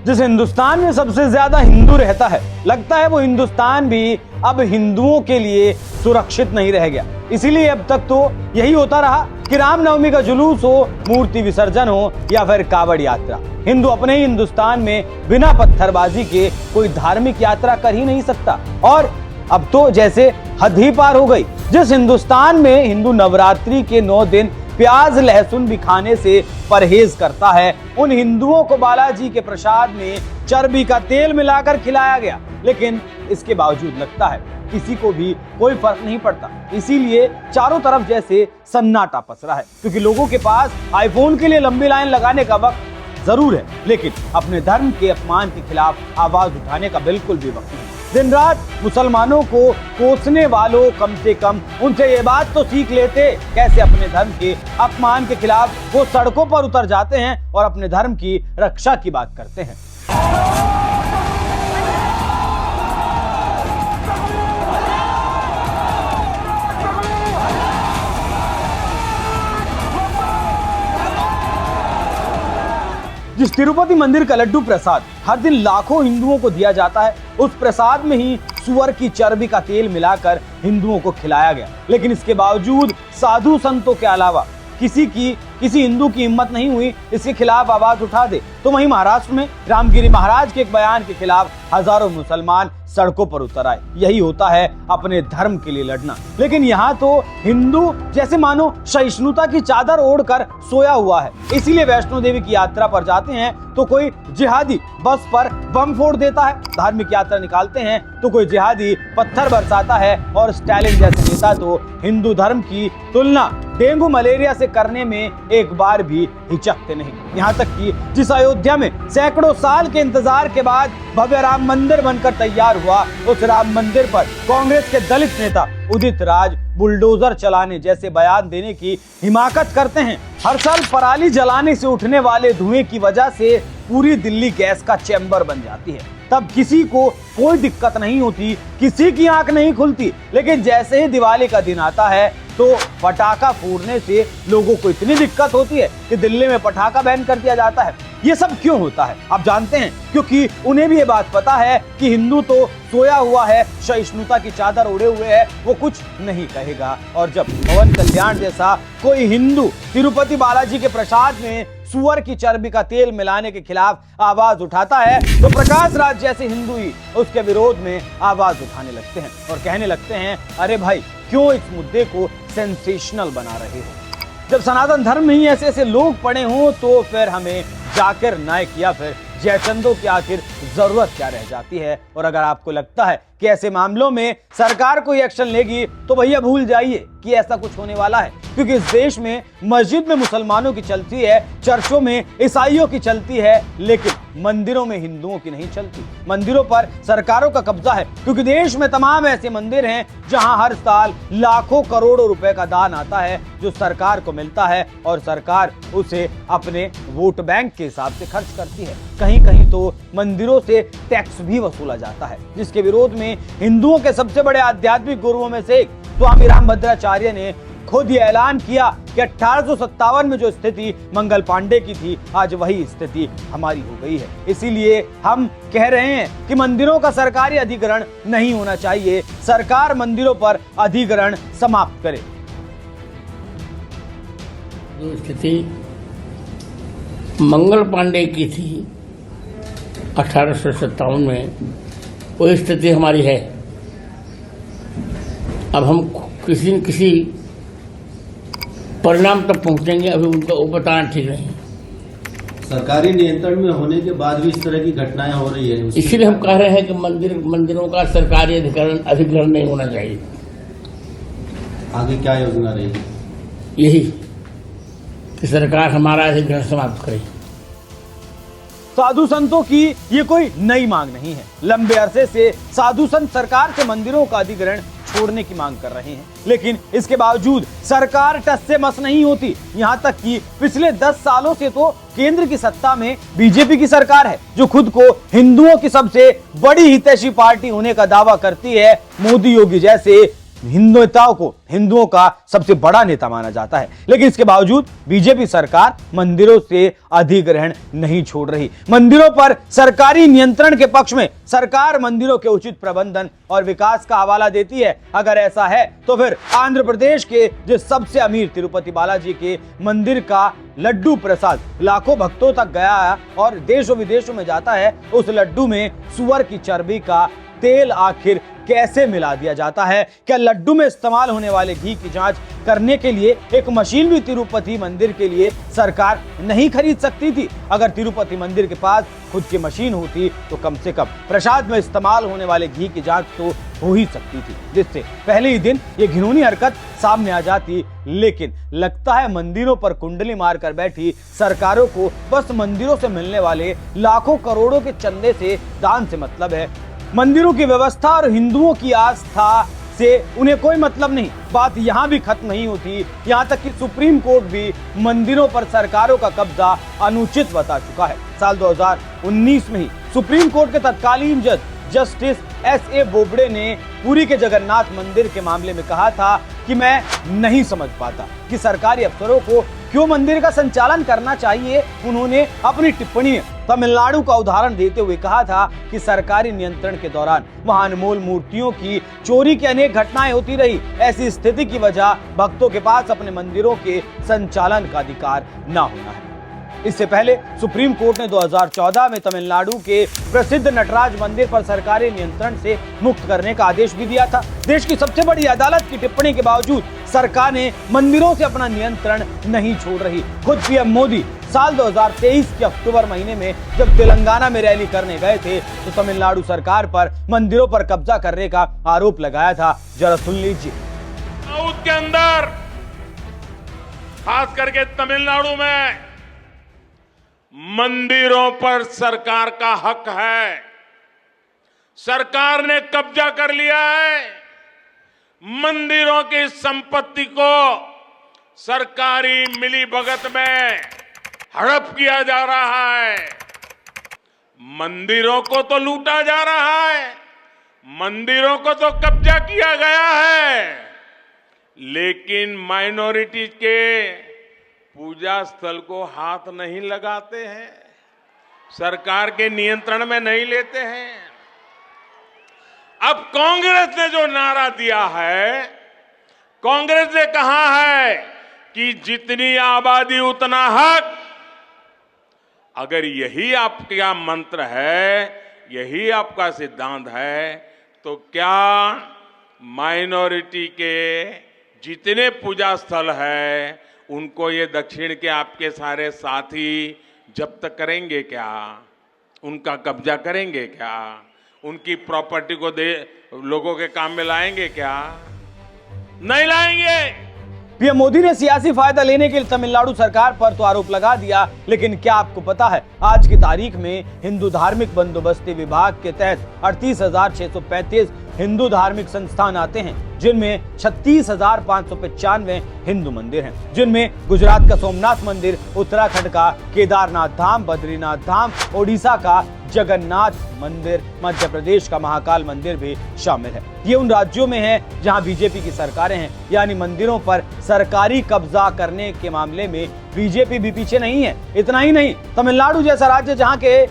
जिस हिंदुस्तान में सबसे ज्यादा हिंदू रहता है, लगता है वो हिंदुस्तान भी अब हिंदुओं के लिए सुरक्षित नहीं रह गया। इसीलिए अब तक तो यही होता रहा कि रामनवमी का जुलूस हो, मूर्ति विसर्जन हो या फिर कावड़ यात्रा, हिंदू अपने ही हिंदुस्तान में बिना पत्थरबाजी के कोई धार्मिक यात्रा कर ही नहीं सकता। और अब तो जैसे हद ही पार हो गई। जिस हिंदुस्तान में हिंदू नवरात्रि के 9 दिन प्याज लहसुन भी खाने से परहेज करता है, उन हिंदुओं को बालाजी के प्रसाद में चर्बी का तेल मिलाकर खिलाया गया, लेकिन इसके बावजूद लगता है किसी को भी कोई फर्क नहीं पड़ता। इसीलिए चारों तरफ जैसे सन्नाटा पसरा है, क्योंकि लोगों के पास आईफोन के लिए लंबी लाइन लगाने का वक्त जरूर है, लेकिन अपने धर्म के अपमान के खिलाफ आवाज उठाने का बिल्कुल भी वक्त नहीं। दिन रात मुसलमानों को कोसने वालों कम से कम उनसे ये बात तो सीख लेते, कैसे अपने धर्म के अपमान के खिलाफ वो सड़कों पर उतर जाते हैं और अपने धर्म की रक्षा की बात करते हैं। जिस तिरुपति मंदिर का लड्डू प्रसाद हर दिन लाखों हिंदुओं को दिया जाता है, उस प्रसाद में ही सुअर की चर्बी का तेल मिलाकर हिंदुओं को खिलाया गया, लेकिन इसके बावजूद साधु संतों के अलावा किसी हिंदू की हिम्मत नहीं हुई इसके खिलाफ आवाज उठा दे। तो वहीं महाराष्ट्र में रामगिरी महाराज के एक बयान के खिलाफ हजारों मुसलमान सड़कों पर उतर आए। यही होता है अपने धर्म के लिए लड़ना। लेकिन यहाँ तो हिंदू जैसे मानो सहिष्णुता की चादर ओढ़कर सोया हुआ है। इसीलिए वैष्णो देवी की यात्रा पर जाते हैं तो कोई जिहादी बस पर बम फोड़ देता है, धार्मिक यात्रा निकालते हैं तो कोई जिहादी पत्थर बरसाता है, और स्टालिन जैसे नेता तो हिंदू धर्म की तुलना डेंगू मलेरिया से करने में एक बार भी हिचकते नहीं। यहाँ तक कि जिस अयोध्या में सैकड़ों साल के इंतजार के बाद भव्य राम मंदिर बनकर तैयार हुआ, उस राम मंदिर पर कांग्रेस के दलित नेता उदित राज बुलडोजर चलाने जैसे बयान देने की हिमाकत करते हैं। हर साल पराली जलाने से उठने वाले धुएं की वजह से पूरी दिल्ली गैस का चैम्बर बन जाती है, तब किसी को कोई दिक्कत नहीं होती, किसी की आंख नहीं खुलती। लेकिन जैसे ही दिवाली का दिन आता है तो पटाखा फोड़ने से लोगों को इतनी दिक्कत होती है कि दिल्ली में पटाखा बैन कर दिया जाता है। ये सब क्यों होता है आप जानते हैं? क्योंकि उन्हें भी ये बात पता है कि हिंदू तो सोया हुआ है, सहिष्णुता की चादर ओढ़े हुए है, वो कुछ नहीं कहेगा। और जब पवन कल्याण जैसा कोई हिंदू तिरुपति बालाजी के प्रसाद में सुअर की चर्बी का तेल मिलाने के खिलाफ आवाज उठाता है, तो प्रकाश राज जैसे हिंदू ही उसके विरोध में आवाज उठाने लगते हैं और कहने लगते हैं, अरे भाई क्यों इस मुद्दे को सेंसेशनल बना रहे हो? जब सनातन धर्म में ही ऐसे ऐसे लोग पड़े हों तो फिर हमें जाकिर नाइक या फिर जयचंदों की आखिर जरूरत क्या रह जाती है? और अगर आपको लगता है कि ऐसे मामलों में सरकार कोई एक्शन लेगी तो भैया भूल जाइए कि ऐसा कुछ होने वाला है, क्योंकि इस देश में मस्जिद में मुसलमानों की चलती है, चर्चों में ईसाइयों की चलती है, लेकिन मंदिरों में हिंदुओं की नहीं चलती। मंदिरों पर सरकारों का कब्जा है, क्योंकि देश में तमाम ऐसे मंदिर हैं जहां हर साल लाखों करोड़ों रुपए का दान आता है जो सरकार को मिलता है और सरकार उसे अपने वोट बैंक के हिसाब से खर्च करती है। कहीं कहीं तो मंदिरों से टैक्स भी वसूला जाता है, जिसके विरोध में हिंदुओं के सबसे बड़े आध्यात्मिक गुरुओं में से एक स्वामी रामभद्राचार्य ने खुद ये ऐलान किया कि 1857 में जो स्थिति मंगल पांडे की थी, आज वही स्थिति हमारी हो गई है। इसीलिए हम कह रहे हैं कि मंदिरों का सरकारी अधिग्रहण नहीं होना चाहिए, सरकार मंदिरों पर अधिग्रहण समाप्त करे। जो स्थिति मंगल पांडे की थी 1857 में, वो स्थिति हमारी है। अब हम किसी न किसी परिणाम तक पहुंचेंगे, अभी उनका वो बताना ठीक नहीं। सरकारी नियंत्रण में होने के बाद भी इस तरह की घटनाएं हो रही है, इसीलिए हम कह रहे हैं कि मंदिरों का सरकारी अधिग्रहण नहीं होना चाहिए। आगे क्या योजना रहेगी? यही कि सरकार हमारा अधिग्रहण समाप्त करे। साधु संतों की ये कोई नई मांग नहीं है। लंबे अरसे से साधु संत सरकार से मंदिरों का अधिग्रहण छोड़ने की मांग कर रहे हैं, लेकिन इसके बावजूद सरकार टस से मस नहीं होती। यहाँ तक कि पिछले 10 सालों से तो केंद्र की सत्ता में बीजेपी की सरकार है, जो खुद को हिंदुओं की सबसे बड़ी हितैषी पार्टी होने का दावा करती है। मोदी योगी जैसे हिंदुओं का सबसे बड़ा नेता माना जाता है, लेकिन इसके बावजूद बीजेपी सरकार मंदिरों से अधिग्रहण नहीं छोड़ रही। मंदिरों पर सरकारी नियंत्रण के पक्ष में सरकार मंदिरों के उचित प्रबंधन और विकास का हवाला देती है। अगर ऐसा है तो फिर आंध्र प्रदेश के जिस सबसे अमीर तिरुपति बालाजी के मंदिर का लड्डू प्रसाद लाखों भक्तों तक गया और देशों विदेशों में जाता है, उस लड्डू में सुअर की चर्बी का तेल आखिर कैसे मिला दिया जाता है? क्या लड्डू में इस्तेमाल होने वाले घी की जांच करने के लिए एक मशीन भी तिरुपति मंदिर के लिए सरकार नहीं खरीद सकती थी? अगर तिरुपति मंदिर के पास खुद की मशीन होती तो कम से कम प्रसाद में इस्तेमाल होने वाले घी की जांच तो हो ही सकती थी, जिससे पहले ही दिन ये घिनौनी हरकत सामने आ जाती। लेकिन लगता है मंदिरों पर कुंडली मारकर बैठी सरकारों को बस मंदिरों से मिलने वाले लाखों करोड़ों के चंदे से, दान से मतलब है। मंदिरों की व्यवस्था और हिंदुओं की आस्था से उन्हें कोई मतलब नहीं। बात यहां भी खत्म नहीं होती, यहां तक कि सुप्रीम कोर्ट भी मंदिरों पर सरकारों का कब्जा अनुचित बता चुका है। साल 2019 में ही सुप्रीम कोर्ट के तत्कालीन जज जस्टिस S.A. बोबड़े ने पुरी के जगन्नाथ मंदिर के मामले में कहा था कि मैं नहीं समझ पाता कि सरकारी अफसरों को क्यों मंदिर का संचालन करना चाहिए। उन्होंने अपनी टिप्पणी में तमिलनाडु का उदाहरण देते हुए कहा था कि सरकारी नियंत्रण के दौरान वहां अनमोल मूर्तियों की चोरी की अनेक घटनाएं होती रही। ऐसी स्थिति की वजह भक्तों के पास अपने मंदिरों के संचालन का अधिकार न होना है। इससे पहले सुप्रीम कोर्ट ने 2014 में तमिलनाडु के प्रसिद्ध नटराज मंदिर पर सरकारी नियंत्रण से मुक्त करने का आदेश भी दिया था। देश की सबसे बड़ी अदालत की टिप्पणी के बावजूद सरकार ने मंदिरों से अपना नियंत्रण नहीं छोड़ रही। खुद पीएम मोदी साल 2023 के अक्टूबर महीने में जब तेलंगाना में रैली करने गए थे तो तमिलनाडु सरकार पर मंदिरों पर कब्जा करने का आरोप लगाया था। जरा सुन लीजिए। साउथ के अंदर खास करके तमिलनाडु में मंदिरों पर सरकार का हक है। सरकार ने कब्जा कर लिया है। मंदिरों की संपत्ति को सरकारी मिलीभगत में हड़प किया जा रहा है। मंदिरों को तो लूटा जा रहा है, मंदिरों को तो कब्जा किया गया है, लेकिन माइनॉरिटी के पूजा स्थल को हाथ नहीं लगाते हैं, सरकार के नियंत्रण में नहीं लेते हैं। अब कांग्रेस ने जो नारा दिया है, कांग्रेस ने कहा है कि जितनी आबादी उतना हक। अगर यही आपका मंत्र है, यही आपका सिद्धांत है, तो क्या माइनॉरिटी के जितने पूजा स्थल है उनको ये दक्षिण के आपके सारे साथी जब्त करेंगे क्या? उनका कब्जा करेंगे क्या? उनकी प्रॉपर्टी को लोगों के काम में लाएंगे क्या? नहीं लाएंगे। पीएम मोदी ने सियासी फायदा लेने के लिए तमिलनाडु सरकार पर तो आरोप लगा दिया, लेकिन क्या आपको पता है आज की तारीख में हिंदू धार्मिक बंदोबस्ती विभाग के तहत 38,635 हिंदू धार्मिक संस्थान आते हैं, जिनमें 36,595 हिंदू मंदिर हैं, जिनमें गुजरात का सोमनाथ मंदिर, उत्तराखंड का केदारनाथ धाम, बद्रीनाथ धाम, ओडिशा का जगन्नाथ मंदिर, मध्य प्रदेश का महाकाल मंदिर भी शामिल है। ये उन राज्यों में है जहां बीजेपी की सरकारें हैं, यानी मंदिरों पर सरकारी कब्जा करने के मामले में बीजेपी भी पीछे नहीं है। इतना ही नहीं, तमिलनाडु जैसा राज्य जहां के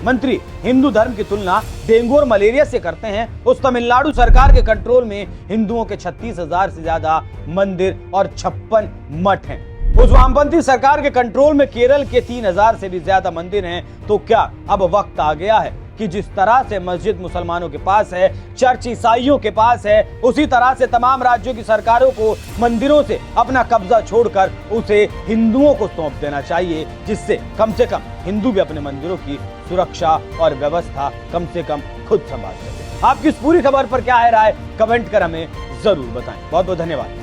मंत्री हिंदू धर्म की तुलना डेंगू और मलेरिया से करते हैं, उस तमिलनाडु सरकार के कंट्रोल में हिंदुओं के 36,000 से ज्यादा मंदिर और 56 मठ हैं। उस वामपंथी सरकार के कंट्रोल में केरल के 3,000 से भी ज्यादा मंदिर हैं। तो क्या अब वक्त आ गया है कि जिस तरह से मस्जिद मुसलमानों के पास है, चर्च ईसाइयों के पास है, उसी तरह से तमाम राज्यों की सरकारों को मंदिरों से अपना कब्जा छोड़कर उसे हिंदुओं को सौंप देना चाहिए, जिससे कम से कम हिंदू भी अपने मंदिरों की सुरक्षा और व्यवस्था कम से कम खुद संभाल सके। आपकी इस पूरी खबर पर क्या है राय, कमेंट कर हमें जरूर बताएं। बहुत बहुत धन्यवाद।